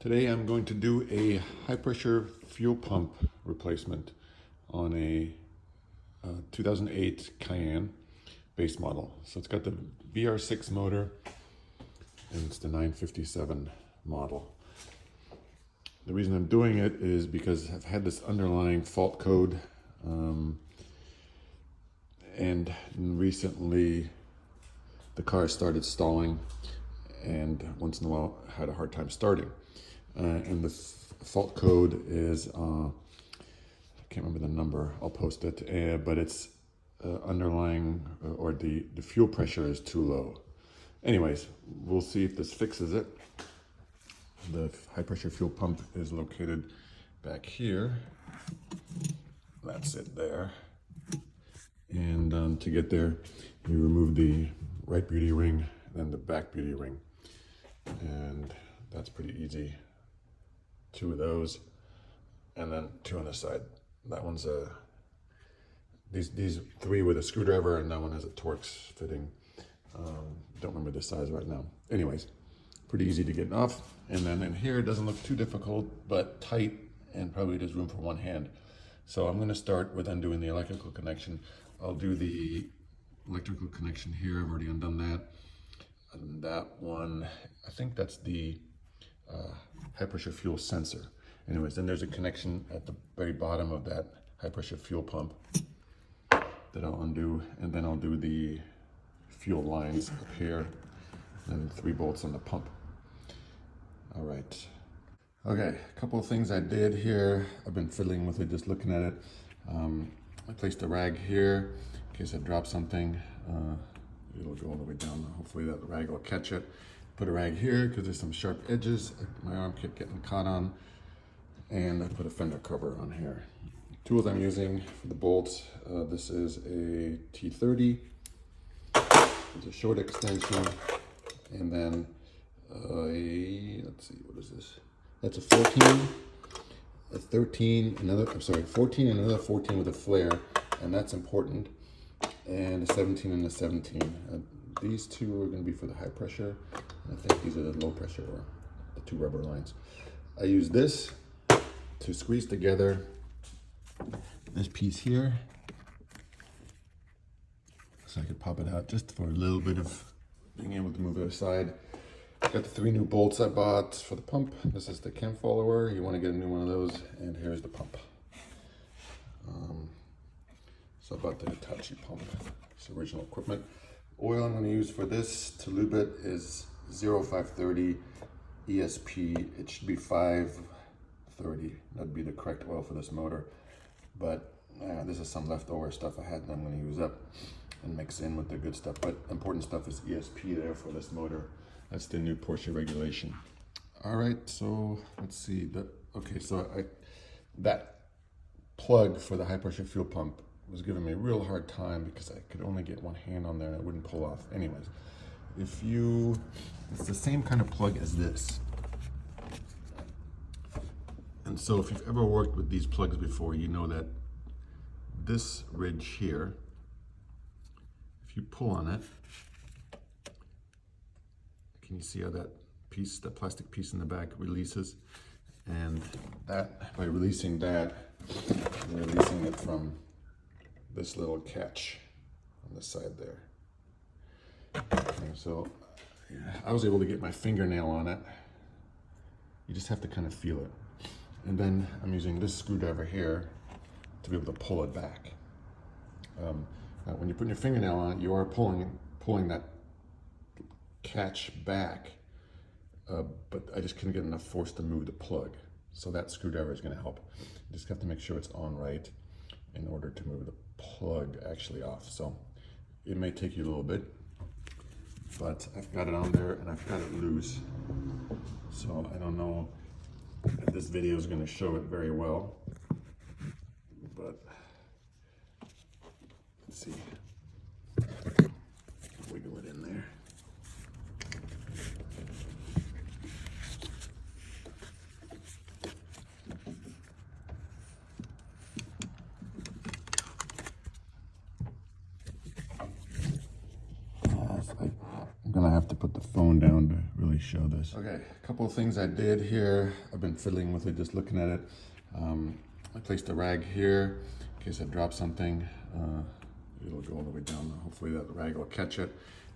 Today I'm going to do a high pressure fuel pump replacement on a 2008 Cayenne base model. So it's got the VR6 motor and it's the 957 model. The reason I'm doing it is because I've had this underlying fault code and recently the car started stalling and once in a while had a hard time starting. And the fault code is, I can't remember the number, I'll post it, but it's underlying, or the fuel pressure is too low. Anyways, we'll see if this fixes it. The high pressure fuel pump is located back here. That's it there. And to get there, you remove the right beauty ring, then the back beauty ring. And that's pretty easy. 2 of those, and then 2 on the side. That one's these 3 with a screwdriver, and that one has a Torx fitting. Don't remember the size right now. Anyways, pretty easy to get off. And then in here, it doesn't look too difficult, but tight, and probably there's room for one hand. So I'm going to start with undoing the electrical connection. I'll do the electrical connection here. I've already undone that. And that one, I think that's the high pressure fuel sensor. Anyways, then there's a connection at the very bottom of that high pressure fuel pump that I'll undo, and then I'll do the fuel lines up here and 3 bolts on the pump. All right. Okay, a couple of things I did here. I've been fiddling with it, just looking at it. I placed a rag here in case I drop something. It'll go all the way down. Hopefully that rag will catch it. Put a rag here because there's some sharp edges my arm kept getting caught on. And I put a fender cover on here. Tools I'm using for the bolts. This is a T30. It's a short extension. And then let's see, what is this? That's a 14, a 13, another, 14 and another 14 with a flare. And that's important. And a 17 and a 17. These 2 are going to be for the high pressure. I think these are the low pressure, or the 2 rubber lines. I use this to squeeze together this piece here, so I could pop it out just for a little bit of being able to move it aside. Got the 3 new bolts I bought for the pump. This is the cam follower. You want to get a new one of those, and here's the pump. So I bought the Hitachi pump. It's original equipment. Oil I'm going to use for this to lube it is 0530 ESP. It should be 530. That'd be the correct oil for this motor. But this is some leftover stuff I had that I'm going to use up and mix in with the good stuff. But important stuff is ESP there for this motor. That's the new Porsche regulation. All right, so let's see. That plug for the high pressure fuel pump was giving me a real hard time because I could only get one hand on there and it wouldn't pull off. Anyways, it's the same kind of plug as this. And so if you've ever worked with these plugs before, you know that this ridge here, if you pull on it, can you see how that plastic piece in the back releases? And that, by releasing that, I'm releasing it from this little catch on the side there. And so I was able to get my fingernail on it. You just have to kind of feel it. And then I'm using this screwdriver here to be able to pull it back. When you put your fingernail on it, you are pulling that catch back, but I just couldn't get enough force to move the plug. So that screwdriver is going to help. You just have to make sure it's on right in order to move the plug actually off. So it may take you a little bit, but I've got it on there and I've got it loose. So I don't know if this video is going to show it very well, but let's see. Wiggle it in there. I'm gonna have to put the phone down to really show this. Okay, a couple of things I did here. I've been fiddling with it, just looking at it. I placed a rag here in case I drop something. It'll go all the way down. Hopefully that rag will catch it.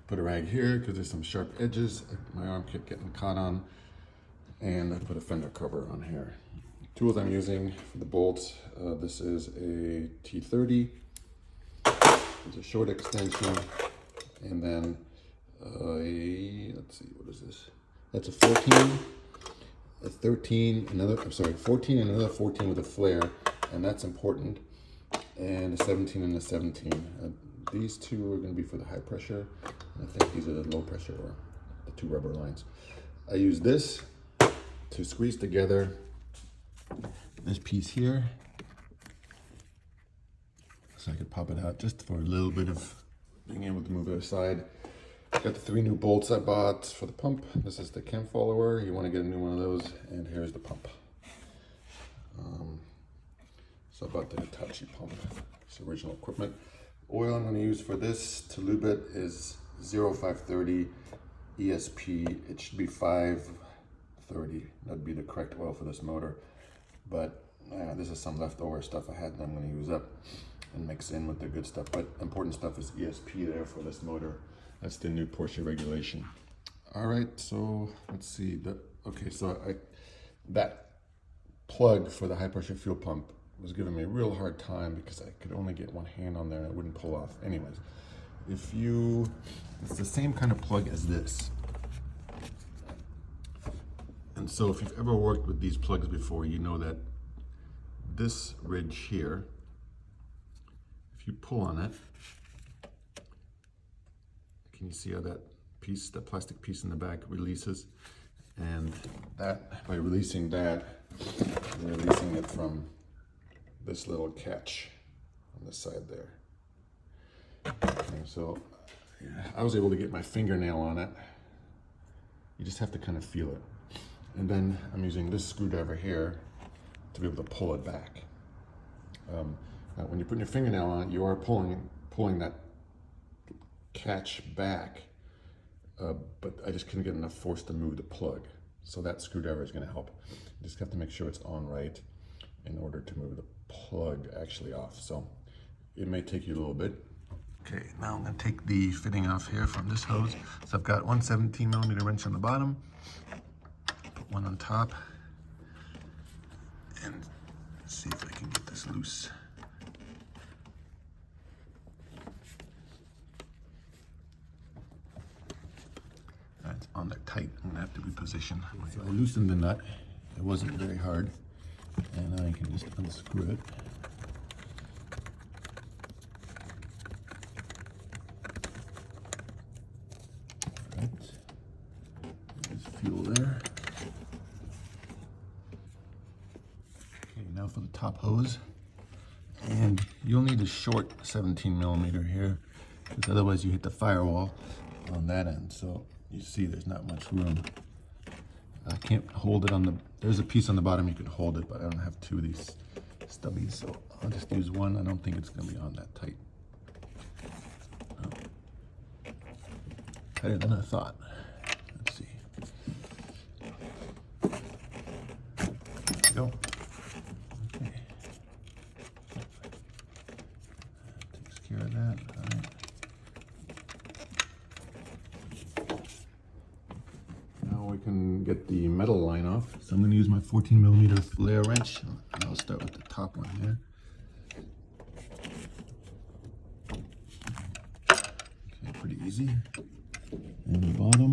Put a rag here because there's some sharp edges my arm kept getting caught on. And I put a fender cover on here. Tools I'm using for the bolts. This is a T30. It's a short extension. And then let's see, what is this? That's a 14, a 13, I'm sorry, 14 and another 14 with a flare, and that's important. And a 17 and a 17. These two are going to be for the high pressure, and I think these are the low pressure, or the two rubber lines. I use this to squeeze together this piece here, so I could pop it out just for a little bit of being able to move it aside. Got the 3 new bolts I bought for the pump. This is the cam follower. You want to get a new one of those, and here's the pump. So I bought the Hitachi pump. It's original equipment. Oil I'm going to use for this to lube it is 0530 ESP. It should be 530. That'd be the correct oil for this motor. But this is some leftover stuff I had that I'm going to use up and mix in with the good stuff. But important stuff is ESP there for this motor. That's the new Porsche regulation. All right, so let's see. That plug for the high pressure fuel pump was giving me a real hard time because I could only get one hand on there and it wouldn't pull off. Anyways, it's the same kind of plug as this. And so if you've ever worked with these plugs before, you know that this ridge here, if you pull on it, can you see how that plastic piece in the back releases? And that, by releasing that, you're releasing it from this little catch on the side there. And so I was able to get my fingernail on it. You just have to kind of feel it. And then I'm using this screwdriver here to be able to pull it back. Now when you're putting your fingernail on it, you are pulling that catch back, but I just couldn't get enough force to move the plug. So that screwdriver is going to help. You just have to make sure it's on right in order to move the plug actually off. So it may take you a little bit. Okay, now I'm going to take the fitting off here from this hose. So I've got one 17mm wrench on the bottom, put one on top, and see if I can get this loose. It's on there tight. I'm gonna have to reposition. So I loosened the nut. It wasn't very hard, and I can just unscrew it. All right. There's fuel there. Okay, now for the top hose, and you'll need a short 17mm here, because otherwise you hit the firewall on that end. So you see there's not much room. I can't hold it on the, there's a piece on the bottom you can hold it, but I don't have 2 of these stubbies, so I'll just use one. I don't think it's gonna be on that tight. Oh. Tighter than I thought. Let's see. There we go. Okay. That takes care of that. All right. We can get the metal line off. So I'm going to use my 14mm flare wrench. And I'll start with the top one here. Okay, pretty easy. And the bottom,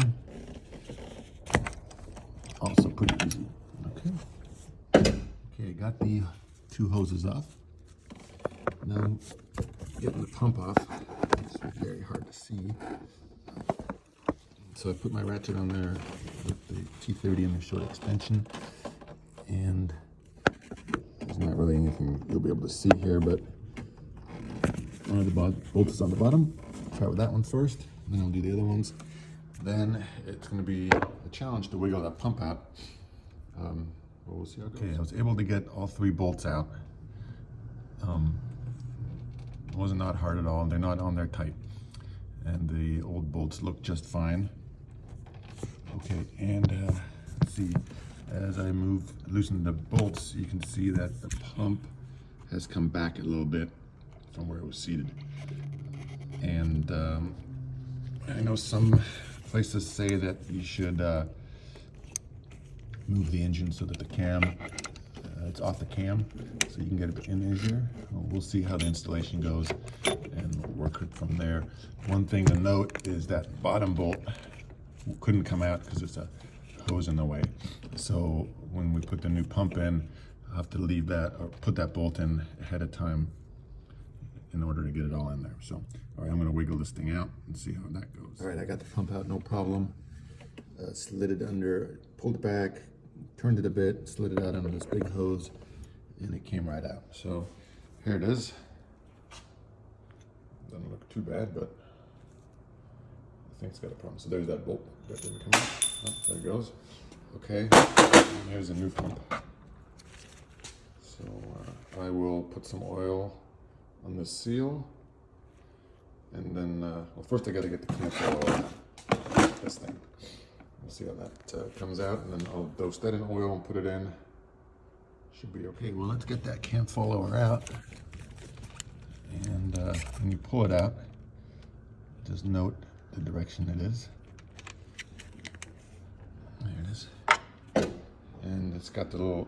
also pretty easy. Okay, got the 2 hoses off. Now getting the pump off. It's very hard to see. So I put my ratchet on there with the T30 and the short extension, and there's not really anything you'll be able to see here, but one of the bolts is on the bottom. Try with that one first, then I'll do the other ones. Then it's going to be a challenge to wiggle that pump out. We'll see how it goes. Okay, I was able to get all 3 bolts out. It wasn't not hard at all. They're not on there tight, and the old bolts look just fine. Okay, and let's see, as I loosen the bolts, you can see that the pump has come back a little bit from where it was seated. And I know some places say that you should move the engine so that the cam, it's off the cam, so you can get it in easier. We'll see how the installation goes and we'll work it from there. One thing to note is that bottom bolt couldn't come out because it's a hose in the way. So when we put the new pump in, I'll have to leave that or put that bolt in ahead of time in order to get it all in there. So, all right, I'm gonna wiggle this thing out and see how that goes. All right, I got the pump out, no problem. Slid it under, pulled it back, turned it a bit, slid it out under this big hose, and it came right out. So here it is. Doesn't look too bad, but I think it's got a problem. So there's that bolt that didn't come out. Oh, there it goes. Okay, and here's a new pump. So I will put some oil on the seal, and then, well, first I got to get the cam oil out this thing. We'll see how that comes out, and then I'll dose that in oil and put it in. Should be okay. Well, let's get that cam follower out. And when you pull it out, just note the direction it is. There it is. And it's got the little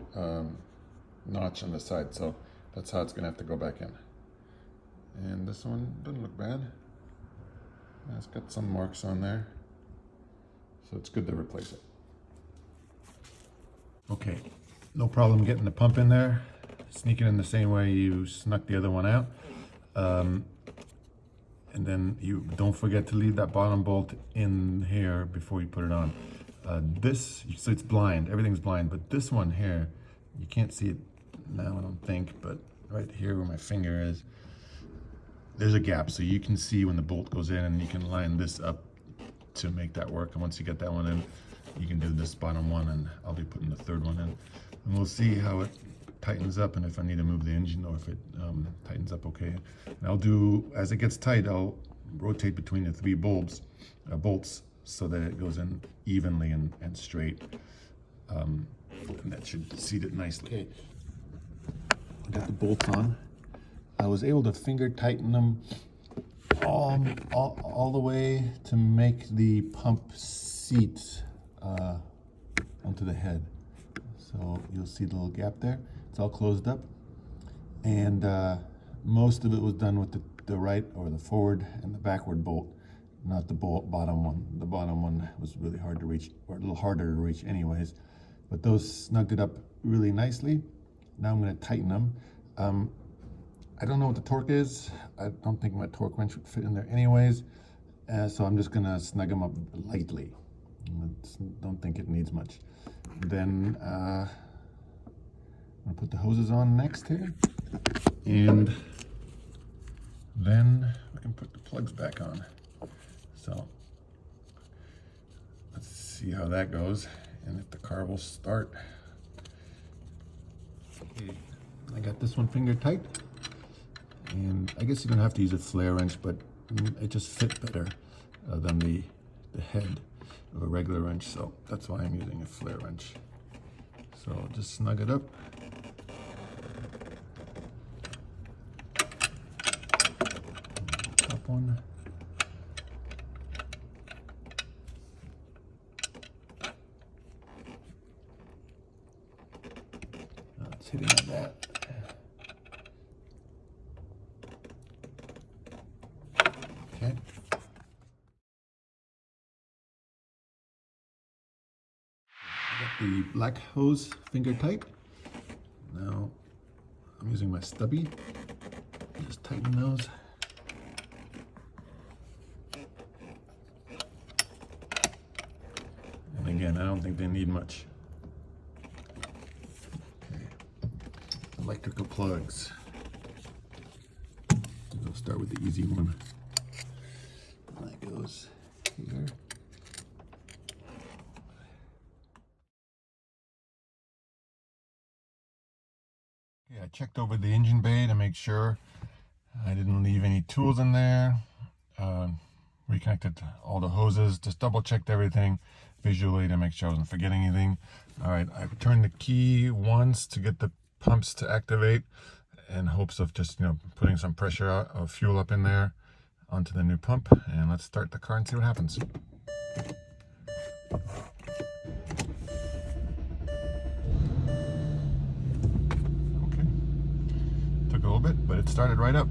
notch on the side, so that's how it's gonna have to go back in. And this one doesn't look bad. It's got some marks on there, so it's good to replace it. Okay, no problem getting the pump in there. Sneak it in the same way you snuck the other one out. And then you don't forget to leave that bottom bolt in here before you put it on. So it's blind, everything's blind, but this one here, you can't see it now, I don't think, but right here where my finger is, there's a gap, so you can see when the bolt goes in, and you can line this up to make that work. And once you get that one in, you can do this bottom one, and I'll be putting the third one in. And we'll see how it tightens up, and if I need to move the engine, or if it tightens up okay. And I'll do, as it gets tight, I'll rotate between the three bolts so that it goes in evenly and straight. And that should seat it nicely. Okay, I got the bolts on. I was able to finger tighten them all the way to make the pump seat onto the head. So you'll see the little gap there. It's all closed up. And most of it was done with the right, or the forward and the backward bolt, not the bottom one. The bottom one was really hard to reach, or a little harder to reach anyways. But those snugged it up really nicely. Now I'm going to tighten them. I don't know what the torque is. I don't think my torque wrench would fit in there anyways. So I'm just going to snug them up lightly. Don't think it needs much. Then I'm going to put the hoses on next here. And then we can put the plugs back on. So let's see how that goes, and if the car will start. Okay, I got this one finger tight, and I guess you're gonna have to use a flare wrench, but it just fit better than the head of a regular wrench, so that's why I'm using a flare wrench. So just snug it up. Top one. It's hitting on that. Okay. I got the black hose finger tight. Now I'm using my stubby. Just tighten those. And again, I don't think they need much. Electrical plugs. I'll start with the easy one. That goes here. Okay, I checked over the engine bay to make sure I didn't leave any tools in there. Reconnected all the hoses, just double checked everything. visually to make sure I wasn't forgetting anything. All right, I turned the key once to get the pumps to activate in hopes of just, putting some pressure out of fuel up in there onto the new pump. And let's start the car and see what happens. Okay, took a little bit, but it started right up.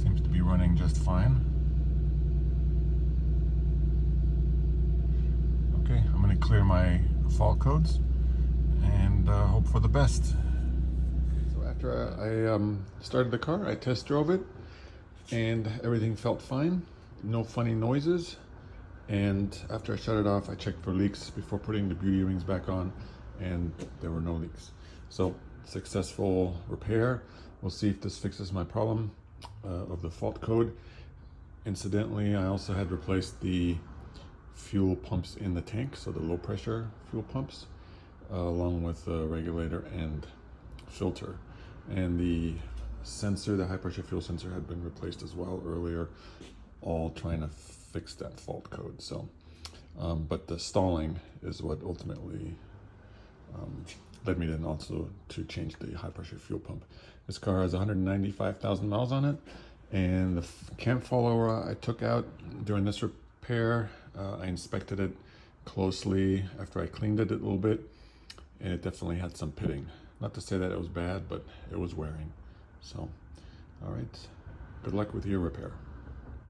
Seems to be running just fine. Okay, I'm going to clear my fault codes and hope for the best. So after I started the car, I test drove it and everything felt fine. No funny noises. And after I shut it off, I checked for leaks before putting the beauty rings back on, and there were no leaks. So successful repair. We'll see if this fixes my problem of the fault code. Incidentally, I also had replaced the fuel pumps in the tank, so the low pressure fuel pumps, along with the regulator and filter. And the sensor, the high pressure fuel sensor, had been replaced as well earlier, all trying to fix that fault code. So, but the stalling is what ultimately led me then also to change the high pressure fuel pump. This car has 195,000 miles on it, and the cam follower I took out during this repair, I inspected it closely after I cleaned it a little bit, and it definitely had some pitting. Not to say that it was bad, but it was wearing. So, all right, good luck with your repair.